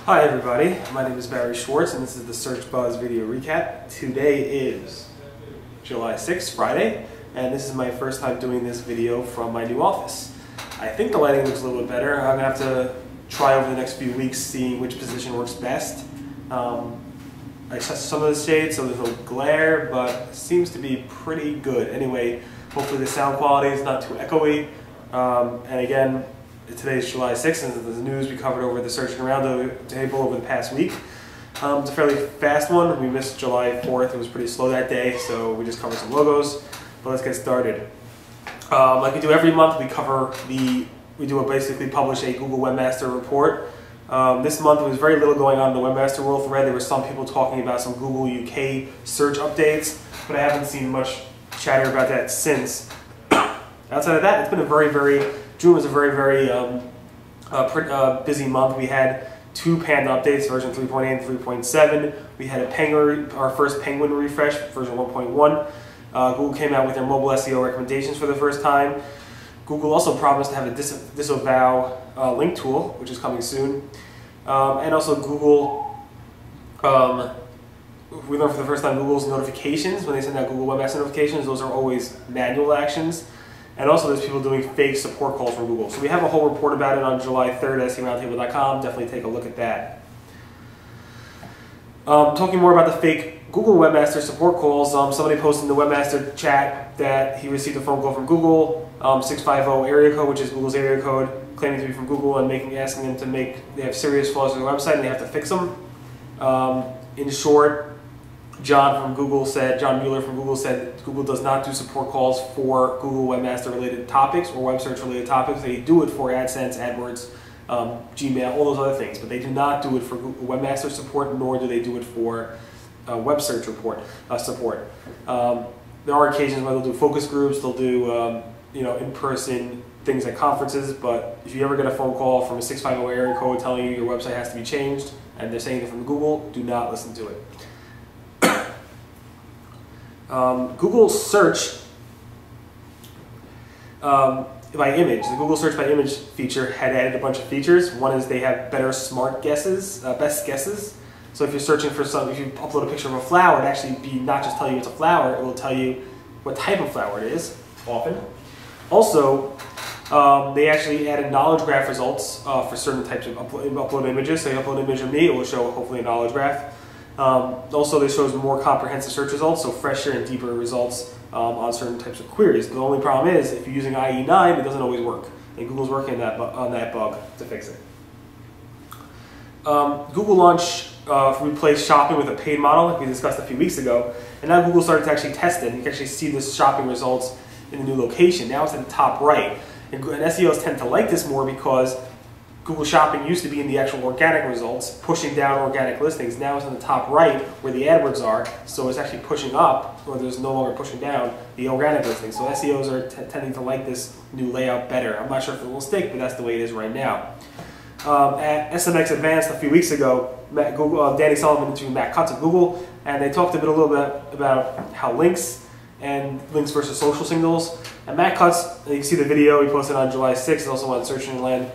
Hi everybody, my name is Barry Schwartz and this is the Search Buzz video recap. Today is July 6th, Friday, and this is my first time doing this video from my new office. I think the lighting looks a little bit better. I'm going to have to try over the next few weeks seeing which position works best. I tested some of the shades so there's no glare, but it seems to be pretty good. Anyway, hopefully the sound quality is not too echoey. And again, today is July 6th, and the news we covered over the Searching Around the table over the past week. It's a fairly fast one. We missed July 4th. It was pretty slow that day, so we just covered some logos. But let's get started. Like we do every month, basically publish a Google Webmaster report. This month there was very little going on in the Webmaster world thread. There were some people talking about some Google UK search updates, but I haven't seen much chatter about that since. Outside of that, it's been June was a very busy month. We had two Panda updates, version 3.8 and 3.7. We had our first Penguin refresh, version 1.1. Google came out with their mobile SEO recommendations for the first time. Google also promised to have a disavow link tool, which is coming soon. And also Google, we learned for the first time Google's notifications, when they send out Google Webmaster notifications, those are always manual actions. And also there's people doing fake support calls from Google. So we have a whole report about it on July 3rd at SEOroundtable.com. Definitely take a look at that. Talking more about the fake Google Webmaster support calls, somebody posted in the Webmaster chat that he received a phone call from Google, 650 area code, which is Google's area code, claiming to be from Google and asking them they have serious flaws in their website and they have to fix them. In short, John Mueller from Google said Google does not do support calls for Google Webmaster related topics or web search related topics. They do it for AdSense, AdWords, Gmail, all those other things, but they do not do it for Google Webmaster support, nor do they do it for web search support. There are occasions where they'll do focus groups, they'll do in-person things at conferences, but if you ever get a phone call from a 650 area code telling you your website has to be changed and they're saying it from Google, do not listen to it. Google search by image. The Google search by image feature had added a bunch of features. One is they have better smart guesses, best guesses. So if you're searching for if you upload a picture of a flower, it actually not just tell you it's a flower, it will tell you what type of flower it is, often. Also, they actually added knowledge graph results for certain types of upload images. So you upload an image of me, it will show hopefully a knowledge graph. Also, this shows more comprehensive search results, so fresher and deeper results on certain types of queries. The only problem is, if you're using IE9, it doesn't always work, and Google's working on that bug to fix it. Google replaced shopping with a paid model, like we discussed a few weeks ago, and now Google started to actually test it. You can actually see this shopping results in the new location. Now it's at the top right, and SEOs tend to like this more because Google Shopping used to be in the actual organic results, pushing down organic listings. Now it's in the top right where the AdWords are, so it's actually pushing up, or there's no longer pushing down, the organic listings. So SEOs are tending to like this new layout better. I'm not sure if it will stick, but that's the way it is right now. At SMX Advanced a few weeks ago, Danny Sullivan interviewed Matt Cutts of Google, and they talked a little bit about how links versus social signals. And Matt Cutts, you can see the video he posted on July 6th, also on Search Engine Land,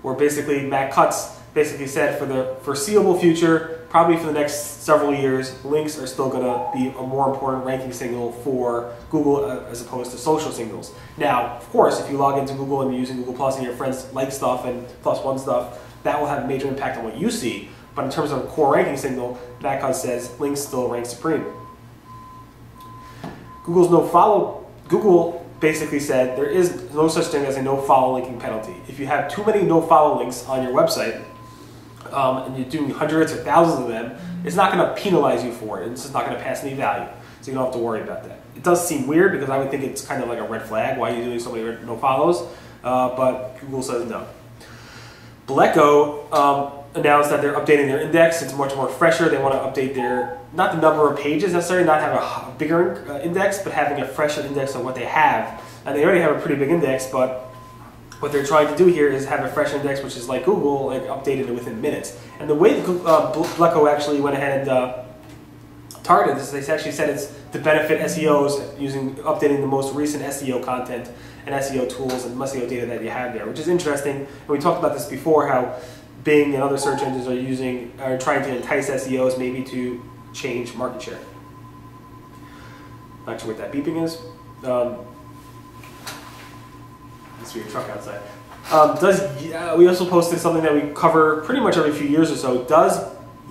where basically Matt Cutts said for the foreseeable future, probably for the next several years, links are still going to be a more important ranking signal for Google as opposed to social signals. Now, of course, if you log into Google and you're using Google Plus and your friends like stuff and +1 stuff, that will have a major impact on what you see. But in terms of a core ranking signal, Matt Cutts says links still rank supreme. Google basically said there is no such thing as a no-follow linking penalty. If you have too many no-follow links on your website, and you're doing hundreds or thousands of them, it's not going to penalize you for it. It's just not going to pass any value, so you don't have to worry about that. It does seem weird because I would think it's kind of like a red flag. Why are you doing so many no-follows? But Google says no. Bleco announced that they're updating their index. It's much more fresher. They want to update not the number of pages necessarily, not have a bigger index, but having a fresher index of what they have. And they already have a pretty big index, but what they're trying to do here is have a fresh index, which is like Google, like updated it within minutes. And the way Bleco actually went ahead and targeted this, they actually said it's to benefit SEOs updating the most recent SEO content and SEO tools and SEO data that you have there, which is interesting. And we talked about this before, how Bing and other search engines are trying to entice SEOs maybe to change market share. Not sure what that beeping is. Must be a truck outside. We also posted something that we cover pretty much every few years or so. Does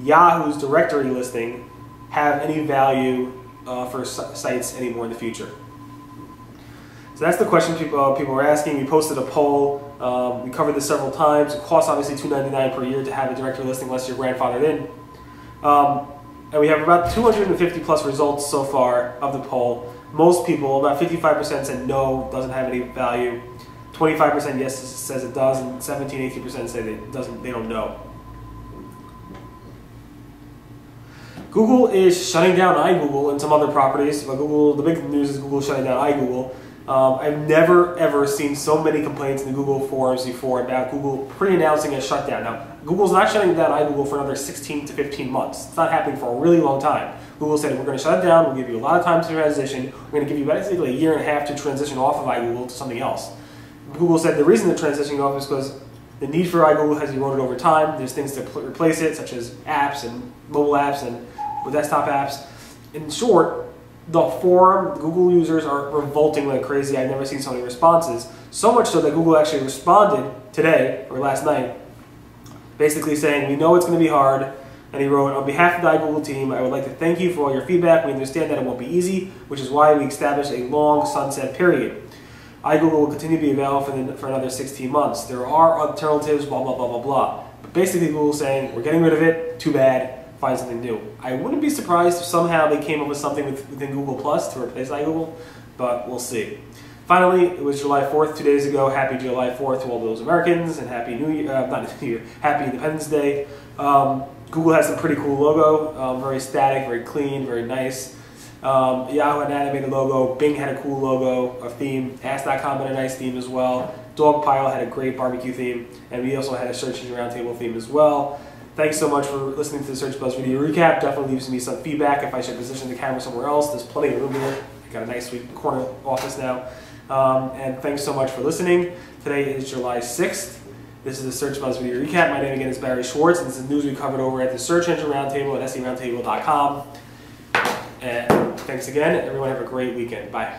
Yahoo's directory listing have any value for sites anymore in the future? So that's the question people are asking. We posted a poll. We covered this several times. It costs obviously $2.99 per year to have a directory listing unless you're grandfathered in. And we have about 250 plus results so far of the poll. Most people, about 55% said no, doesn't have any value. 25% yes says it does, and 18% say they don't know. Google is shutting down iGoogle and some other properties. But the big news is Google shutting down iGoogle. I've never ever seen so many complaints in the Google forums before about Google pre-announcing a shutdown. Now, Google's not shutting down iGoogle for another 16 to 15 months. It's not happening for a really long time. Google said, we're going to shut it down, we'll give you a lot of time to transition, we're going to give you basically a year and a half to transition off of iGoogle to something else. Google said the reason they're transitioning off is because the need for iGoogle has eroded over time. There's things to replace it, such as apps and mobile apps and desktop apps. In short, the forum, Google users are revolting like crazy. I've never seen so many responses. So much so that Google actually responded today, or last night, basically saying, we know it's going to be hard. And he wrote, on behalf of the iGoogle team, I would like to thank you for all your feedback. We understand that it won't be easy, which is why we established a long sunset period. iGoogle will continue to be available for another 16 months. There are alternatives, blah, blah, blah, blah, blah. But basically Google's saying, we're getting rid of it, too bad, find something new. I wouldn't be surprised if somehow they came up with something within Google Plus to replace iGoogle, but we'll see. Finally, it was July 4th, 2 days ago. Happy July 4th to all those Americans, and Happy New Year, not New Year, Happy Independence Day. Google has a pretty cool logo, very static, very clean, very nice. Yahoo had an animated logo, Bing had a cool logo, a theme, Ask.com had a nice theme as well, Dogpile had a great barbecue theme, and we also had a Search Engine Roundtable theme as well. Thanks so much for listening to the Search Buzz video recap. Definitely leaves me some feedback if I should position the camera somewhere else. There's plenty of room here. I got a nice sweet corner office now. And thanks so much for listening. Today is July 6th. This is the Search Buzz video recap. My name again is Barry Schwartz, and this is news we covered over at the Search Engine Roundtable at seroundtable.com. And thanks again. Everyone have a great weekend. Bye.